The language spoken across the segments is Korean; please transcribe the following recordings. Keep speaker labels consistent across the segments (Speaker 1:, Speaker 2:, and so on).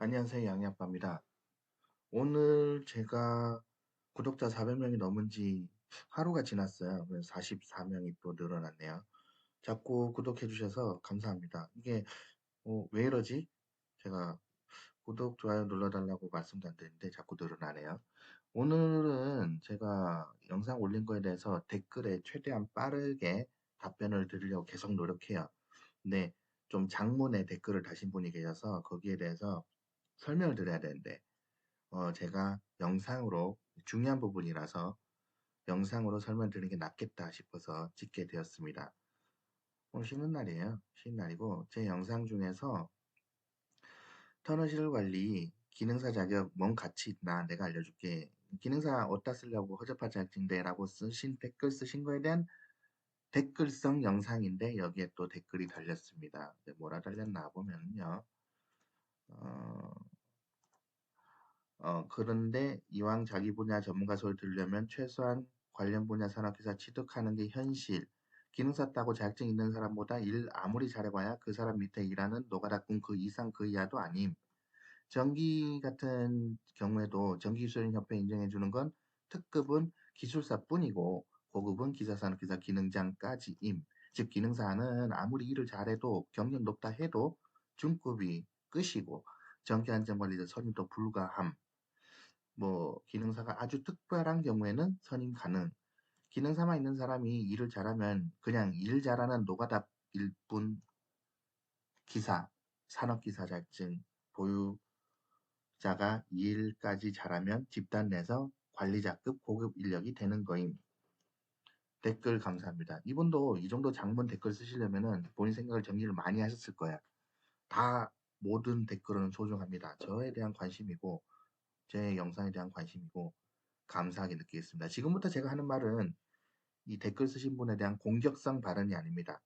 Speaker 1: 안녕하세요. 양양빠입니다. 오늘 제가 구독자 400명이 넘은 지 하루가 지났어요. 그래서 44명이 또 늘어났네요. 자꾸 구독해 주셔서 감사합니다. 이게 왜 이러지? 제가 구독, 좋아요 눌러달라고 말씀도 안 드리는데 자꾸 늘어나네요. 오늘은 제가 영상 올린 거에 대해서 댓글에 최대한 빠르게 답변을 드리려고 계속 노력해요. 근데 좀 장문의 댓글을 다신 분이 계셔서 거기에 대해서 설명을 드려야 되는데 제가 영상으로 중요한 부분이라서 영상으로 설명드리는 게 낫겠다 싶어서 찍게 되었습니다. 오늘 쉬는 날이에요. 쉬는 날이고 제 영상 중에서 터널시설 관리 기능사 자격 뭔 가치 있나 내가 알려줄게. 기능사 어디다 쓰려고 허접한 자격증대 라고 쓰신 댓글 쓰신 거에 대한 댓글성 영상인데 여기에 또 댓글이 달렸습니다. 뭐라 달렸나 보면요. 그런데 이왕 자기 분야 전문가 소리 들으려면 최소한 관련 분야 산업기사 취득하는 게 현실. 기능사 따고 자격증 있는 사람보다 일 아무리 잘해봐야 그 사람 밑에 일하는 노가다꾼 그 이상 그 이하도 아님. 전기 같은 경우에도 전기기술인협회 인정해주는 건 특급은 기술사뿐이고 고급은 기사산업기사 기능장까지임. 즉 기능사는 아무리 일을 잘해도 경력 높다 해도 중급이 끝이고 전기안전관리자 선임도 불가함. 기능사가 아주 특별한 경우에는 선임 가능. 기능사만 있는 사람이 일을 잘하면 그냥 일 잘하는 노가다일 뿐 기사, 산업기사 자격증 보유자가 일까지 잘하면 집단 내서 관리자급 고급 인력이 되는 거임. 댓글 감사합니다. 이분도 이 정도 장문 댓글 쓰시려면은 본인 생각을 정리를 많이 하셨을 거야. 다 모든 댓글은 소중합니다. 저에 대한 관심이고 제 영상에 대한 관심이고 감사하게 느끼겠습니다. 지금부터 제가 하는 말은 이 댓글 쓰신 분에 대한 공격성 발언이 아닙니다.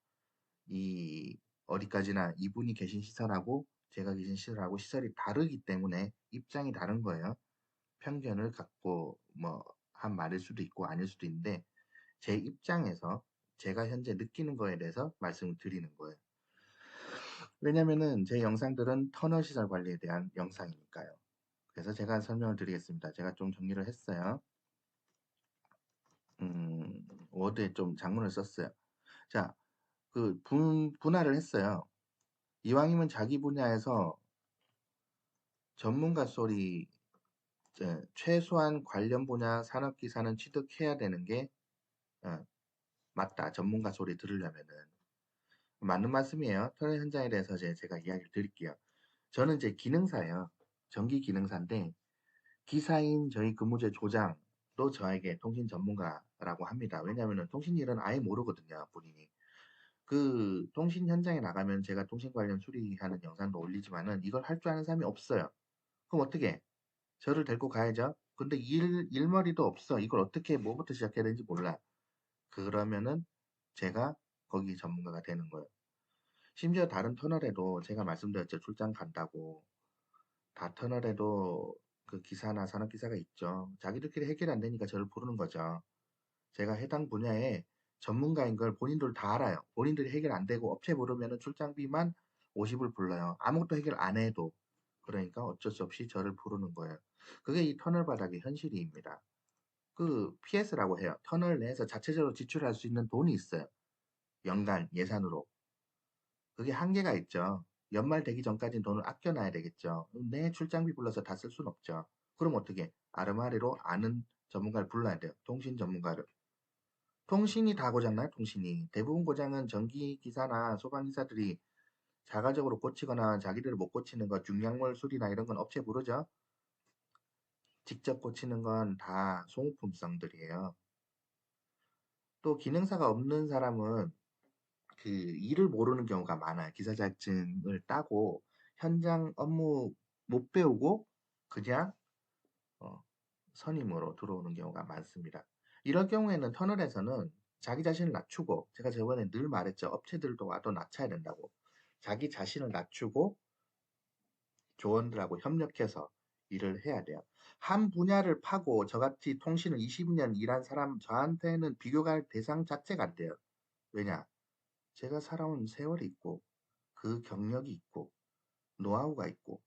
Speaker 1: 이 어디까지나 이분이 계신 시설하고 제가 계신 시설하고 시설이 다르기 때문에 입장이 다른 거예요. 편견을 갖고 한 말일 수도 있고 아닐 수도 있는데 제 입장에서 제가 현재 느끼는 거에 대해서 말씀을 드리는 거예요. 왜냐면은 제 영상들은 터널 시설 관리에 대한 영상이니까요. 그래서 제가 설명을 드리겠습니다. 제가 좀 정리를 했어요. 워드에 좀 장문을 썼어요. 자, 분할을 했어요. 이왕이면 자기 분야에서 전문가 소리, 최소한 관련 분야 산업기사는 취득해야 되는 게 맞다. 전문가 소리 들으려면은. 맞는 말씀이에요. 터널 현장에 대해서 제가 이야기를 드릴게요. 저는 이제 기능사예요. 전기 기능사인데 기사인 저희 근무제 조장도 저에게 통신 전문가라고 합니다. 왜냐하면 통신 일은 아예 모르거든요, 본인이. 그 통신 현장에 나가면 제가 통신 관련 수리하는 영상도 올리지만은 이걸 할 줄 아는 사람이 없어요. 그럼 어떻게 해? 저를 데리고 가야죠. 근데 일머리도 없어. 이걸 어떻게 뭐부터 시작해야 되는지 몰라. 그러면은 제가 거기 전문가가 되는 거예요. 심지어 다른 터널에도 제가 말씀드렸죠. 출장 간다고. 다 터널에도 그 기사나 산업기사가 있죠. 자기들끼리 해결이 안 되니까 저를 부르는 거죠. 제가 해당 분야에 전문가인 걸 본인들 다 알아요. 본인들이 해결 안 되고 업체 부르면은 출장비만 50을 불러요. 아무것도 해결 안 해도. 그러니까 어쩔 수 없이 저를 부르는 거예요. 그게 이 터널 바닥의 현실입니다. 그 PS라고 해요. 터널 내에서 자체적으로 지출할 수 있는 돈이 있어요. 연간 예산으로. 그게 한계가 있죠. 연말 되기 전까지는 돈을 아껴놔야 되겠죠. 내 출장비 불러서 다 쓸 수는 없죠. 그럼 어떻게? 아르마리로 아는 전문가를 불러야 돼요. 통신 전문가를. 통신이 다 고장나요, 통신이. 대부분 고장은 전기기사나 소방기사들이 자가적으로 고치거나 자기들 못 고치는 거, 중량물 수리나 이런 건 업체 부르죠. 직접 고치는 건 다 소모품성들이에요. 또 기능사가 없는 사람은 그 일을 모르는 경우가 많아요. 기사 자격증을 따고 현장 업무 못 배우고 그냥 어, 선임으로 들어오는 경우가 많습니다. 이럴 경우에는 터널에서는 자기 자신을 낮추고 제가 저번에 늘 말했죠. 업체들도 와도 낮춰야 된다고. 자기 자신을 낮추고 조원들하고 협력해서 일을 해야 돼요. 한 분야를 파고 저같이 통신을 20년 일한 사람 저한테는 비교가 대상 자체가 안 돼요. 왜냐? 제가 살아온 세월이 있고 그 경력이 있고 노하우가 있고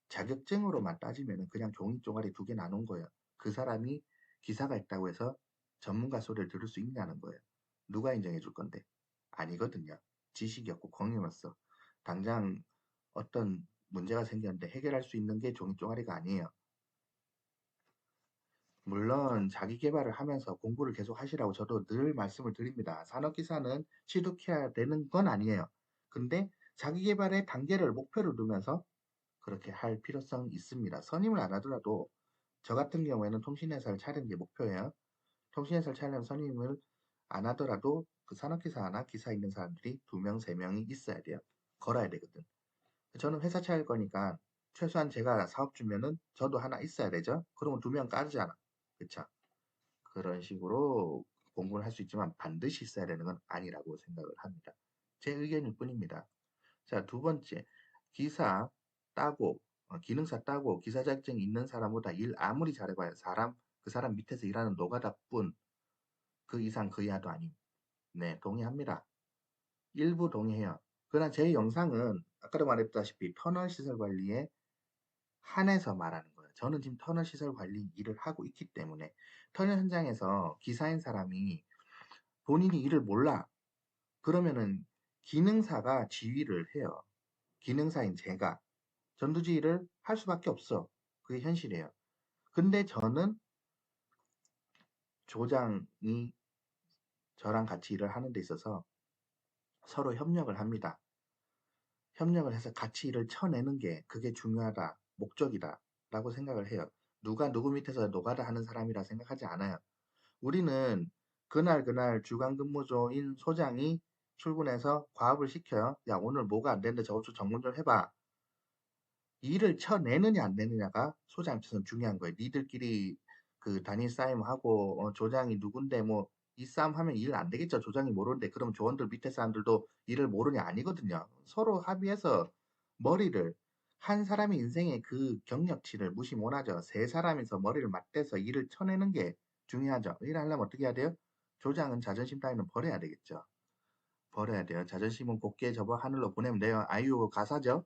Speaker 1: 자격증으로만 따지면 그냥 종이 쪼가리 2개 나눈 거예요. 그 사람이 기사가 있다고 해서 전문가 소리를 들을 수 있냐는 거예요. 누가 인정해 줄 건데? 아니거든요. 지식이 없고 공이었어. 당장 어떤 문제가 생겼는데 해결할 수 있는 게 종이 쪼가리가 아니에요. 물론 자기 개발을 하면서 공부를 계속 하시라고 저도 늘 말씀을 드립니다. 산업기사는 취득해야 되는 건 아니에요. 근데 자기 개발의 단계를 목표를 두면서 그렇게 할 필요성이 있습니다. 선임을 안 하더라도 저 같은 경우에는 통신회사를 차리는 게 목표예요. 통신회사를 차리려면 선임을 안 하더라도 그 산업기사나 기사 있는 사람들이 2명, 3명이 있어야 돼요. 걸어야 되거든. 저는 회사 차릴 거니까 최소한 제가 사업 주면은 저도 하나 있어야 되죠. 그러면 2명 까르잖아. 그쵸? 그런 식으로 공부를 할 수 있지만 반드시 있어야 되는 건 아니라고 생각을 합니다. 제 의견일 뿐입니다. 자, 2번째. 기사 따고, 기능사 따고 기사 자격증이 있는 사람보다 일 아무리 잘해봐야 그 사람 밑에서 일하는 노가다뿐 그 이상 그 이하도 아님. 네, 동의합니다. 일부 동의해요. 그러나 제 영상은 아까도 말했다시피 터널 시설 관리에 한해서 말하는 거예요. 저는 지금 터널 시설 관리 일을 하고 있기 때문에 터널 현장에서 기사인 사람이 본인이 일을 몰라. 그러면은 기능사가 지휘를 해요. 기능사인 제가 전두지휘를 할 수밖에 없어. 그게 현실이에요. 근데 저는 조장이 저랑 같이 일을 하는 데 있어서 서로 협력을 합니다. 협력을 해서 같이 일을 쳐내는 게 그게 중요하다, 목적이다 라고 생각을 해요. 누가 누구 밑에서 노가다 하는 사람이라 생각하지 않아요. 우리는 그날 주간 근무조인 소장이 출근해서 과업을 시켜요. 야, 오늘 뭐가 안 되는데 저것 좀 점검 좀 해봐. 일을 쳐내느냐 안 내느냐가 소장 입장에서는 중요한 거예요. 니들끼리 그 단일 싸움하고 조장이 누군데 뭐 이 싸움 하면 일 안 되겠죠. 조장이 모르는데 그럼 조원들 밑에 사람들도 일을 모르냐 아니거든요. 서로 합의해서 머리를 한 사람의 인생의 그 경력치를 무시 못하죠. 3사람이서 머리를 맞대서 일을 쳐내는 게 중요하죠. 일을 하려면 어떻게 해야 돼요? 조장은 자존심 따위는 버려야 되겠죠. 버려야 돼요. 자존심은 곱게 접어 하늘로 보내면 돼요. 아이유 가사죠.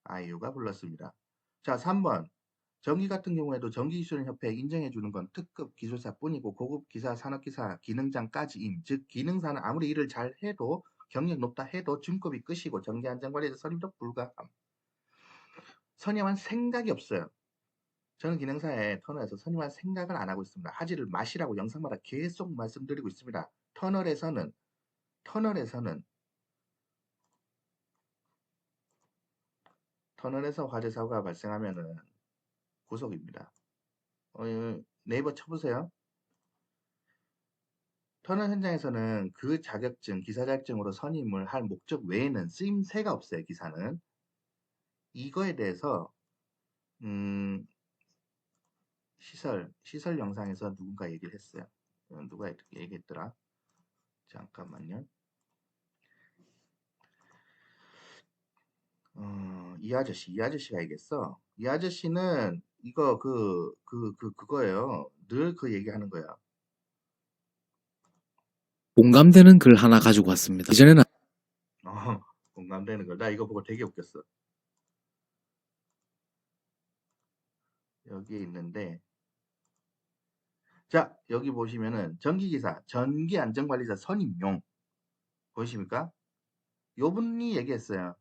Speaker 1: 아이유가 불렀습니다. 자, 3번. 전기 같은 경우에도 전기기술협회에 인정해주는 건 특급 기술사뿐이고 고급 기사, 산업기사, 기능장까지임. 즉 기능사는 아무리 일을 잘 해도 경력 높다 해도 중급이 끝이고 전기안전관리자 선임도 불가함. 선임한 생각이 없어요. 저는 기능사에 터널에서 선임할 생각을 안 하고 있습니다. 하지를 마시라고 영상마다 계속 말씀드리고 있습니다. 터널에서는 터널에서 화재 사고가 발생하면은 구속입니다. 네이버 쳐보세요. 터널 현장에서는 그 자격증, 기사 자격증으로 선임을 할 목적 외에는 쓰임새가 없어요, 기사는. 이거에 대해서 시설 영상에서 누군가 얘기를 했어요. 누가 얘기했더라? 잠깐만요. 이 아저씨가 얘기했어. 이 아저씨는 이거 그거예요. 늘 그 얘기하는 거야.
Speaker 2: 공감되는 글 하나 가지고 왔습니다. 이전에는
Speaker 1: 공감되는 걸. 나 이거 보고 되게 웃겼어. 여기에 있는데, 자, 여기 보시면은 전기기사, 전기안전관리자 선임용 보이십니까? 요분이 얘기했어요.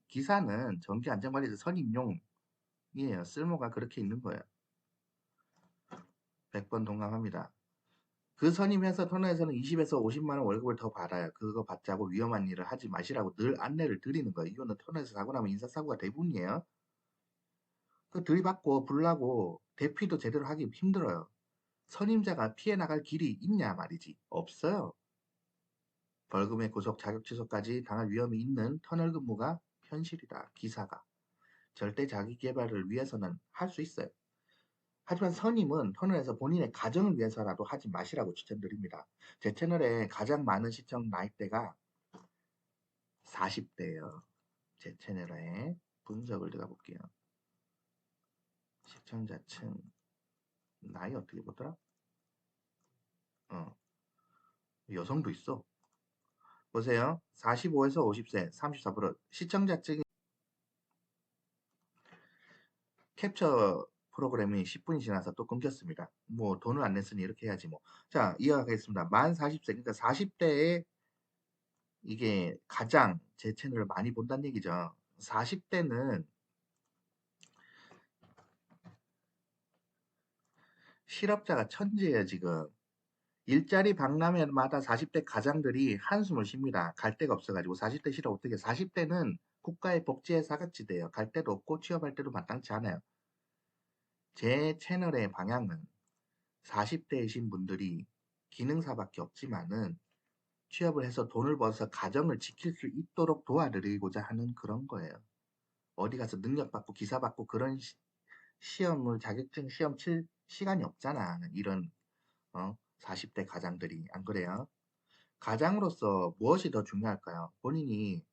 Speaker 1: 기사는 전기안전관리자 선임용이에요. 쓸모가 그렇게 있는 거예요. 100번 동감합니다. 그 선임해서 터널에서는 20에서 50만 원 월급을 더 받아요. 그거 받자고 위험한 일을 하지 마시라고 늘 안내를 드리는 거예요. 이거는 터널에서 사고 나면 인사사고가 대부분이에요. 그 들이받고 불나고 대피도 제대로 하기 힘들어요. 선임자가 피해 나갈 길이 있냐 말이지. 없어요. 벌금의 구속, 자격 취소까지 당할 위험이 있는 터널 근무가 현실이다. 기사가. 절대 자기 개발을 위해서는 할 수 있어요. 하지만 선임은 터널에서 본인의 가정을 위해서라도 하지 마시라고 추천드립니다. 제 채널에 가장 많은 시청 나이대가 40대예요. 제 채널에 분석을 들어가 볼게요. 시청자층 나이 어떻게 보더라? 여성도 있어. 보세요. 45에서 50세 34%. 시청자층이 캡처 프로그램이 10분이 지나서 또 끊겼습니다. 뭐 돈을 안 냈으니 이렇게 해야지 뭐. 자, 이어가겠습니다. 만 40세, 그러니까 40대에 이게 가장 제 채널을 많이 본다는 얘기죠. 40대는 실업자가 천지예요, 지금. 일자리 박람회마다 40대 가장들이 한숨을 쉽니다. 갈 데가 없어가지고. 40대 실업 어떻게, 40대는 국가의 복지에 사각지대예요. 갈 데도 없고 취업할 때도 마땅치 않아요. 제 채널의 방향은 40대이신 분들이 기능사밖에 없지만은 취업을 해서 돈을 벌어서 가정을 지킬 수 있도록 도와드리고자 하는 그런 거예요. 어디 가서 능력 받고 기사 받고 그런 시험을 자격증 시험 칠 시간이 없잖아. 이런 40대 가장들이 안 그래요? 가장으로서 무엇이 더 중요할까요? 본인이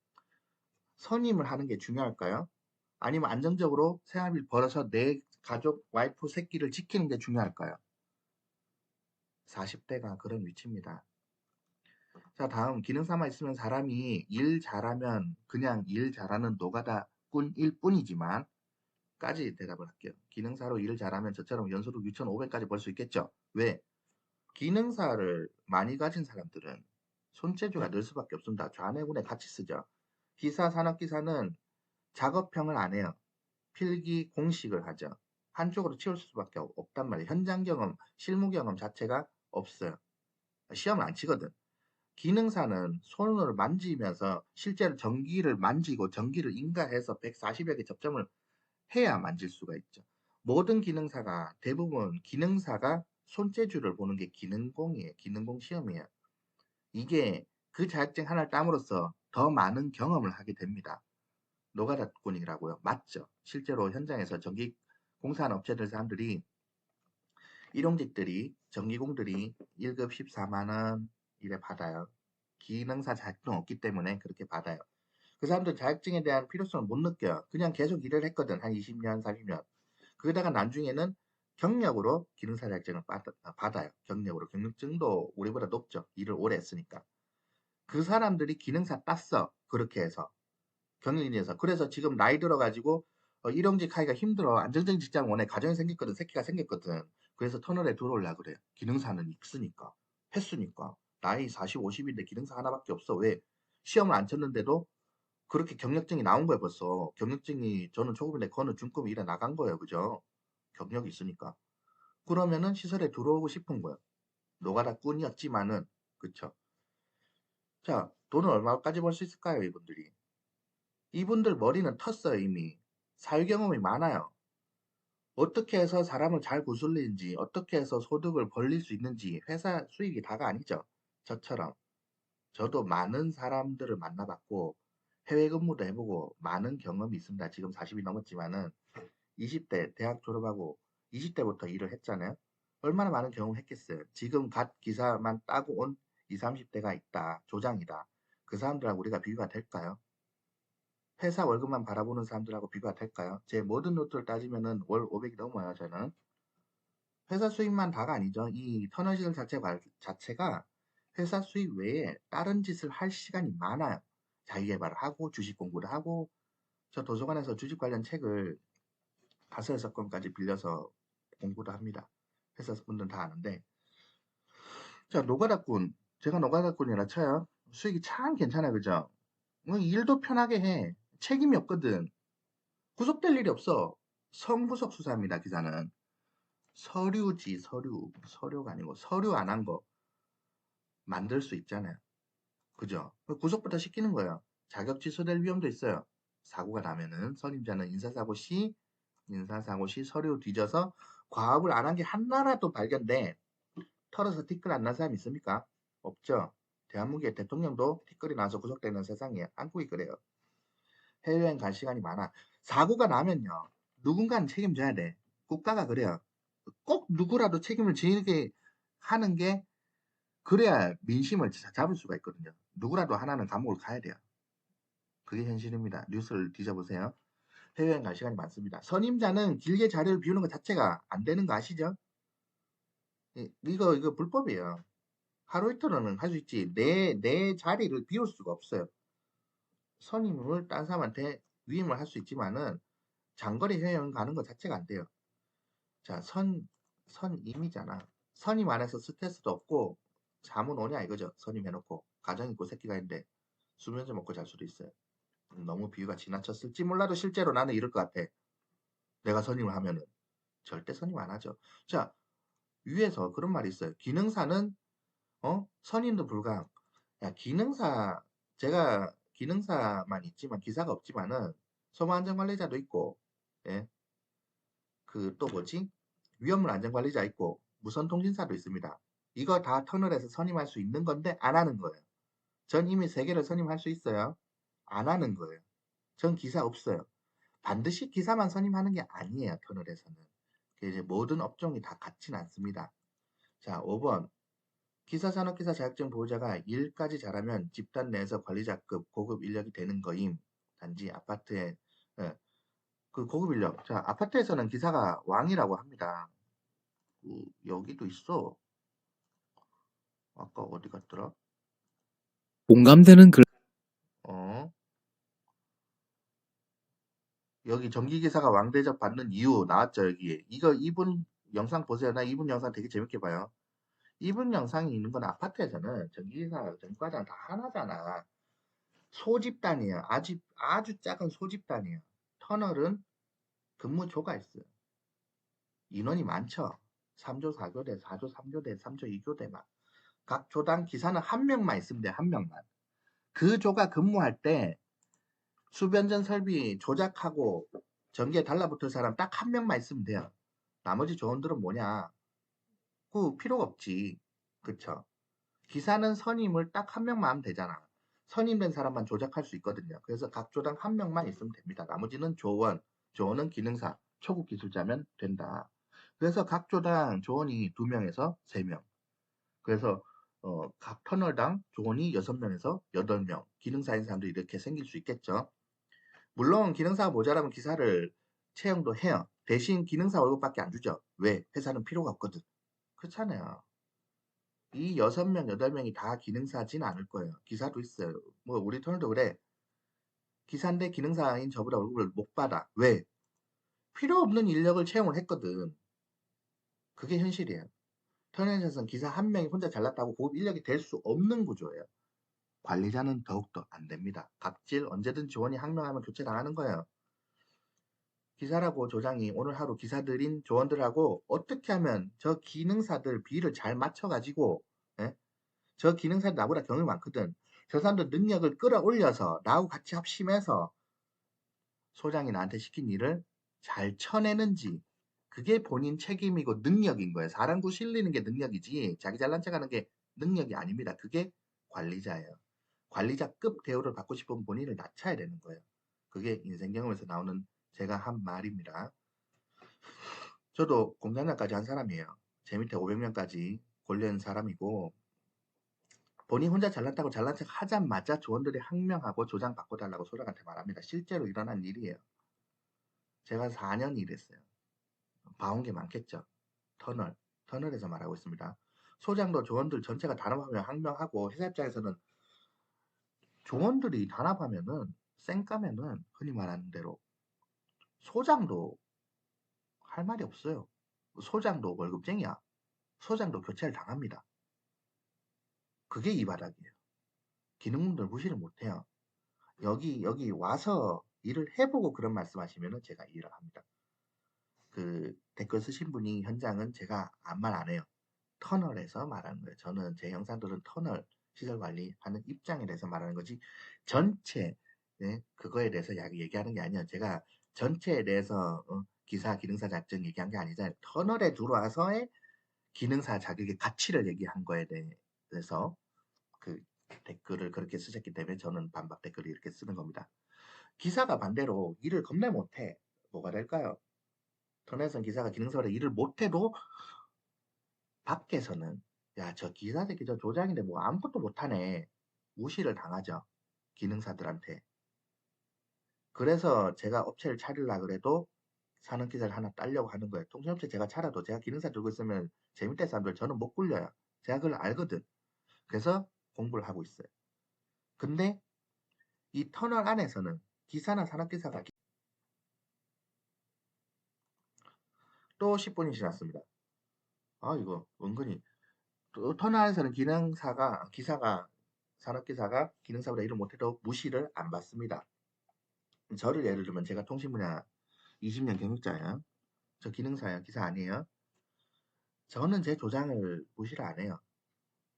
Speaker 1: 선임을 하는 게 중요할까요? 아니면 안정적으로 생활비를 벌어서 내 가족, 와이프, 새끼를 지키는 게 중요할까요? 40대가 그런 위치입니다. 자, 다음 기능사만 있으면 사람이 일 잘하면 그냥 일 잘하는 노가다꾼일 뿐이지만 까지 대답을 할게요. 기능사로 일을 잘하면 저처럼 연소득 6,500까지 벌 수 있겠죠. 왜? 기능사를 많이 가진 사람들은 손재주가 늘 수밖에 없습니다. 좌뇌군에 같이 쓰죠. 기사, 산업기사는 작업평을 안 해요. 필기 공식을 하죠. 한쪽으로 치울 수밖에 없단 말이에요. 현장 경험, 실무 경험 자체가 없어요. 시험을 안 치거든. 기능사는 손을 만지면서 실제로 전기를 만지고 전기를 인가해서 140여 개 접점을 해야 만질 수가 있죠. 모든 기능사가 대부분 기능사가 손재주를 보는 게 기능공이에요. 기능공 시험이에요. 이게 그 자격증 하나를 땀으로써 더 많은 경험을 하게 됩니다. 노가다꾼이라고요. 맞죠? 실제로 현장에서 전기 공사하는 업체들 사람들이 일용직들이 전기공들이 1급 14만 원 이래 받아요. 기능사 자격증 없기 때문에 그렇게 받아요. 그 사람들 자격증에 대한 필요성을 못 느껴요. 그냥 계속 일을 했거든. 한 20년, 30년. 그러다가 나중에는 경력으로 기능사 자격증을 받아요. 경력으로. 경력증도 우리보다 높죠. 일을 오래 했으니까. 그 사람들이 기능사 땄어. 그렇게 해서. 경영인에서. 그래서 지금 나이 들어가지고 일용직 하기가 힘들어. 안정적인 직장 원해. 가정이 생겼거든. 새끼가 생겼거든. 그래서 터널에 들어오려고 그래요. 기능사는 있으니까. 했으니까. 나이 40, 50인데 기능사 하나밖에 없어. 왜? 시험을 안 쳤는데도 그렇게 경력증이 나온 거예요, 벌써. 경력증이 저는 초급인데 그거는 중급 일에 나간 거예요. 그죠? 경력이 있으니까. 그러면은 시설에 들어오고 싶은 거예요. 노가다꾼이었지만은. 그쵸? 자, 돈을 얼마까지 벌 수 있을까요, 이분들이? 이분들 머리는 텄어요, 이미. 사회 경험이 많아요. 어떻게 해서 사람을 잘 구슬리는지, 어떻게 해서 소득을 벌릴 수 있는지, 회사 수익이 다가 아니죠. 저처럼. 저도 많은 사람들을 만나봤고, 해외 근무도 해보고, 많은 경험이 있습니다. 지금 40이 넘었지만은, 20대 대학 졸업하고 20대부터 일을 했잖아요. 얼마나 많은 경험을 했겠어요. 지금 갓 기사만 따고 온 20, 30대가 있다. 조장이다. 그 사람들하고 우리가 비교가 될까요? 회사 월급만 바라보는 사람들하고 비교가 될까요? 제 모든 노트를 따지면은 월 500이 넘어요, 저는. 회사 수입만 다가 아니죠. 이 터널시설 자체가 회사 수입 외에 다른 짓을 할 시간이 많아요. 자기개발을 하고 주식 공부를 하고 저 도서관에서 주식 관련 책을 5-6권까지 빌려서 공부를 합니다. 회사 분들은 다 아는데. 자, 노가다꾼. 제가 노가다꾼이라 쳐요. 수익이 참 괜찮아, 그죠? 일도 편하게 해. 책임이 없거든. 구속될 일이 없어. 성구속 수사입니다, 기사는. 서류지, 서류. 서류가 아니고, 서류 안 한 거 만들 수 있잖아요. 그죠? 구속부터 시키는 거예요. 자격 취소될 위험도 있어요. 사고가 나면은, 선임자는 인사사고 시 서류 뒤져서 과업을 안 한 게 하나라도 발견돼. 털어서 티끌 안 난 사람 있습니까? 없죠. 대한민국의 대통령도 티끌이 나서 구속되는 세상이에요. 한국이 그래요. 해외여행 갈 시간이 많아. 사고가 나면요. 누군가는 책임져야 돼. 국가가 그래요. 꼭 누구라도 책임을 지게 하는 게 그래야 민심을 잡을 수가 있거든요. 누구라도 하나는 감옥을 가야 돼요. 그게 현실입니다. 뉴스를 뒤져보세요. 해외여행 갈 시간이 많습니다. 선임자는 길게 자리를 비우는 것 자체가 안 되는 거 아시죠? 이거 불법이에요. 하루 이틀은 할 수 있지. 내 자리를 비울 수가 없어요. 선임을 딴 사람한테 위임을 할 수 있지만은 장거리 해외여행 가는 것 자체가 안 돼요. 자, 선임이잖아. 선임 안에서 스트레스도 없고 잠은 오냐 이거죠. 선임 해놓고 가정 있고 새끼가 있는데 수면제 먹고 잘 수도 있어요. 너무 비유가 지나쳤을지 몰라도 실제로 나는 이럴 것 같아. 내가 선임을 하면은 절대 선임 안 하죠. 자, 위에서 그런 말이 있어요. 기능사는 선임도 불가항. 야, 기능사, 제가 기능사만 있지만 기사가 없지만은 소방안전관리자도 있고, 예, 그 또 뭐지? 위험물 안전관리자 있고 무선통신사도 있습니다. 이거 다 터널에서 선임할 수 있는 건데 안 하는 거예요. 전 이미 세 개를 선임할 수 있어요. 안 하는 거예요. 전 기사 없어요. 반드시 기사만 선임하는 게 아니에요. 터널에서는. 이제 모든 업종이 다 같진 않습니다. 자, 5번. 기사산업기사 자격증 보유자가 일까지 잘하면 집단 내에서 관리자급 고급 인력이 되는 거임. 단지 아파트에 예, 그 고급 인력. 자, 아파트에서는 기사가 왕이라고 합니다. 여기도 있어. 아까 어디 갔더라?
Speaker 2: 공감되는 글
Speaker 1: 어, 여기 전기기사가 왕 대접 받는 이유 나왔죠, 여기에. 이분 영상 보세요. 나 이분 영상 되게 재밌게 봐요. 이분 영상이 있는 건 아파트에서는 전기기사, 전과장 다 하나잖아. 소집단이에요. 아주 작은 소집단이에요. 터널은 근무조가 있어요. 인원이 많죠. 3조 4교대, 4조 3교대, 3조 2교대 막. 각 조당 기사는 한 명만 있으면 돼요. 한 명만. 그 조가 근무할 때 수변전 설비 조작하고 전기에 달라붙을 사람 딱 한 명만 있으면 돼요. 나머지 조원들은 뭐냐? 그 필요가 없지. 그쵸? 기사는 선임을 딱 한 명만 하면 되잖아. 선임된 사람만 조작할 수 있거든요. 그래서 각 조당 한 명만 있으면 됩니다. 나머지는 조원, 조원은 기능사, 초급 기술자면 된다. 그래서 각 조당 조원이 2명에서 3명. 그래서 각 터널당 조원이 6명에서 8명. 기능사인 사람들이 이렇게 생길 수 있겠죠. 물론 기능사가 모자라면 기사를 채용도 해요. 대신 기능사 월급밖에 안 주죠. 왜? 회사는 필요가 없거든. 그렇잖아요. 이 6명, 8명이 다 기능사진 않을 거예요. 기사도 있어요. 뭐 우리 터널도 그래. 기사인데 기능사인 저보다 월급을 못 받아. 왜? 필요 없는 인력을 채용을 했거든. 그게 현실이에요. 터널에서는 기사 한 명이 혼자 잘났다고 고급 인력이 될 수 없는 구조예요. 관리자는 더욱더 안 됩니다. 갑질 언제든 지원이 항명하면 교체당하는 거예요. 기사라고 조장이 오늘 하루 기사들인 조원들하고 어떻게 하면 저 기능사들 비를 잘 맞춰가지고 예? 저 기능사들 나보다 경험이 많거든. 저 사람들 능력을 끌어올려서 나하고 같이 합심해서 소장이 나한테 시킨 일을 잘 쳐내는지 그게 본인 책임이고 능력인 거예요. 사람 구실리는 게 능력이지 자기 잘난 척하는 게 능력이 아닙니다. 그게 관리자예요. 관리자급 대우를 받고 싶으면 본인을 낮춰야 되는 거예요. 그게 인생 경험에서 나오는 제가 한 말입니다. 저도 공장장까지 한 사람이에요. 제 밑에 500명까지 골려는 사람이고 본인 혼자 잘났다고 잘난 척 하자마자 조원들이 항명하고 조장 바꿔달라고 소장한테 말합니다. 실제로 일어난 일이에요. 제가 4년 일했어요. 봐온 게 많겠죠. 터널에서 말하고 있습니다. 소장도 조원들 전체가 단합하면 항명하고 회사 입장에서는 조원들이 단합하면은 쌩까면은 흔히 말하는 대로 소장도 할 말이 없어요. 소장도 월급쟁이야. 소장도 교체를 당합니다. 그게 이 바닥이에요. 기능분들 무시를 못해요. 여기 와서 일을 해보고 그런 말씀하시면은 제가 이해를 합니다. 그 댓글 쓰신 분이 현장은 제가 아무 말 안 해요. 터널에서 말하는 거예요. 저는 제 영상들은 터널 시설 관리하는 입장에 대해서 말하는 거지 전체 그거에 대해서 얘기하는 게 아니에요. 제가 전체에 대해서 기사 기능사 자격증 얘기한 게 아니잖아요. 터널에 들어와서의 기능사 자격의 가치를 얘기한 거에 대해서 그 댓글을 그렇게 쓰셨기 때문에 저는 반박 댓글을 이렇게 쓰는 겁니다. 기사가 반대로 일을 겁내 못해. 뭐가 될까요? 터널선 기사가 기능사로 일을 못해도 밖에서는 야, 저 기사 새끼 저 조장인데 뭐 아무것도 못하네. 무시를 당하죠. 기능사들한테. 그래서 제가 업체를 차리려 그래도 산업기사를 하나 따려고 하는 거예요. 통신업체 제가 차려도 제가 기능사 들고 있으면 제 밑에 사람들 저는 못 굴려요. 제가 그걸 알거든. 그래서 공부를 하고 있어요. 근데 이 터널 안에서는 기사나 산업기사가 또 10분이 지났습니다. 이거 은근히 또 터널에서는 기사가 산업기사가 기능사보다 일을 못해도 무시를 안 받습니다. 저를 예를 들면 제가 통신분야 20년 경력자예요. 저 기능사예요. 기사 아니에요. 저는 제 조장을 무시를 안 해요.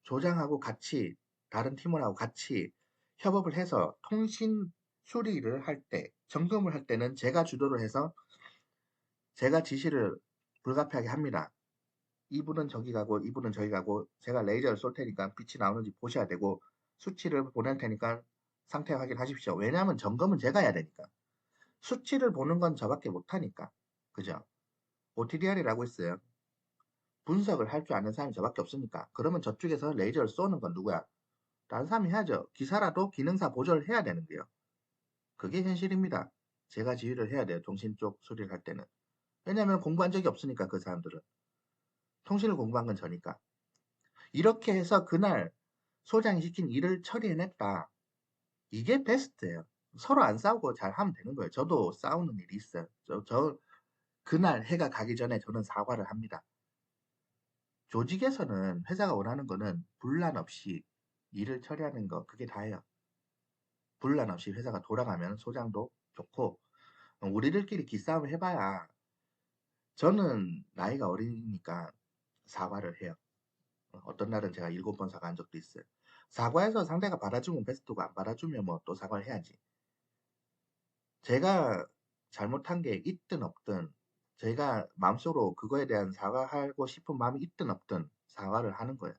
Speaker 1: 조장하고 같이 다른 팀원하고 같이 협업을 해서 통신 수리를 할 때, 점검을 할 때는 제가 주도를 해서 제가 지시를 불가피하게 합니다. 이분은 저기 가고 이분은 저기 가고 제가 레이저를 쏠 테니까 빛이 나오는지 보셔야 되고 수치를 보낼 테니까 상태 확인하십시오. 왜냐하면 점검은 제가 해야 되니까. 수치를 보는 건 저밖에 못하니까. 그죠? OTDR이라고 있어요. 분석을 할 줄 아는 사람이 저밖에 없으니까. 그러면 저쪽에서 레이저를 쏘는 건 누구야? 다른 사람이 해야죠. 기사라도 기능사 보조를 해야 되는데요. 그게 현실입니다. 제가 지휘를 해야 돼요. 통신 쪽 수리를 할 때는. 왜냐하면 공부한 적이 없으니까 그 사람들은. 통신을 공부한 건 저니까. 이렇게 해서 그날 소장이 시킨 일을 처리해냈다. 이게 베스트예요. 서로 안 싸우고 잘 하면 되는 거예요. 저도 싸우는 일이 있어요. 그날 해가 가기 전에 저는 사과를 합니다. 조직에서는 회사가 원하는 거는 분란 없이 일을 처리하는 거, 그게 다예요. 분란 없이 회사가 돌아가면 소장도 좋고, 우리들끼리 기싸움을 해봐야 저는 나이가 어리니까 사과를 해요. 어떤 날은 제가 7번 사과한 적도 있어요. 사과해서 상대가 받아주면 베스트고 안 받아주면 뭐 또 사과를 해야지. 제가 잘못한 게 있든 없든 제가 마음속으로 그거에 대한 사과하고 싶은 마음이 있든 없든 사과를 하는 거예요.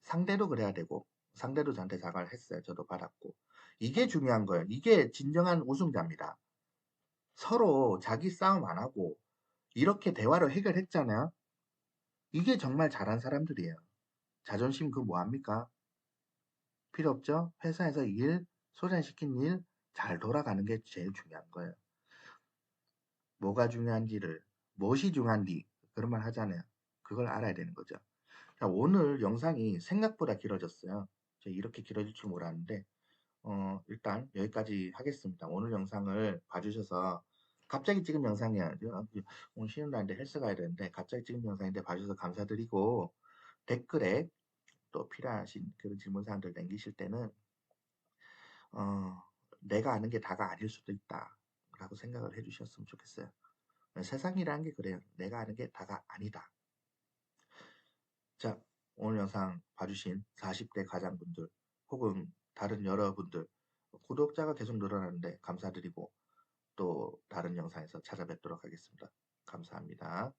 Speaker 1: 상대도 그래야 되고 상대도 저한테 사과를 했어요. 저도 받았고. 이게 중요한 거예요. 이게 진정한 우승자입니다. 서로 자기 싸움 안 하고 이렇게 대화로 해결했잖아요. 이게 정말 잘한 사람들이에요. 자존심 그 뭐합니까? 필요 없죠? 회사에서 소장시킨 일 잘 돌아가는 게 제일 중요한 거예요. 뭐가 중요한지를, 무엇이 중요한지 그런 말 하잖아요. 그걸 알아야 되는 거죠. 자, 오늘 영상이 생각보다 길어졌어요. 제가 이렇게 길어질 줄 몰랐는데 일단 여기까지 하겠습니다. 오늘 영상을 봐주셔서 갑자기 찍은 영상이야. 오늘 쉬는 날인데 헬스 가야 되는데 갑자기 찍은 영상인데 봐주셔서 감사드리고 댓글에 또 필요하신 그런 질문사항들 남기실 때는 내가 아는 게 다가 아닐 수도 있다 라고 생각을 해주셨으면 좋겠어요. 세상이라는 게 그래요. 내가 아는 게 다가 아니다. 자, 오늘 영상 봐주신 40대 가장분들 혹은 다른 여러분들 구독자가 계속 늘어나는데 감사드리고 또 다른 영상에서 찾아뵙도록 하겠습니다. 감사합니다.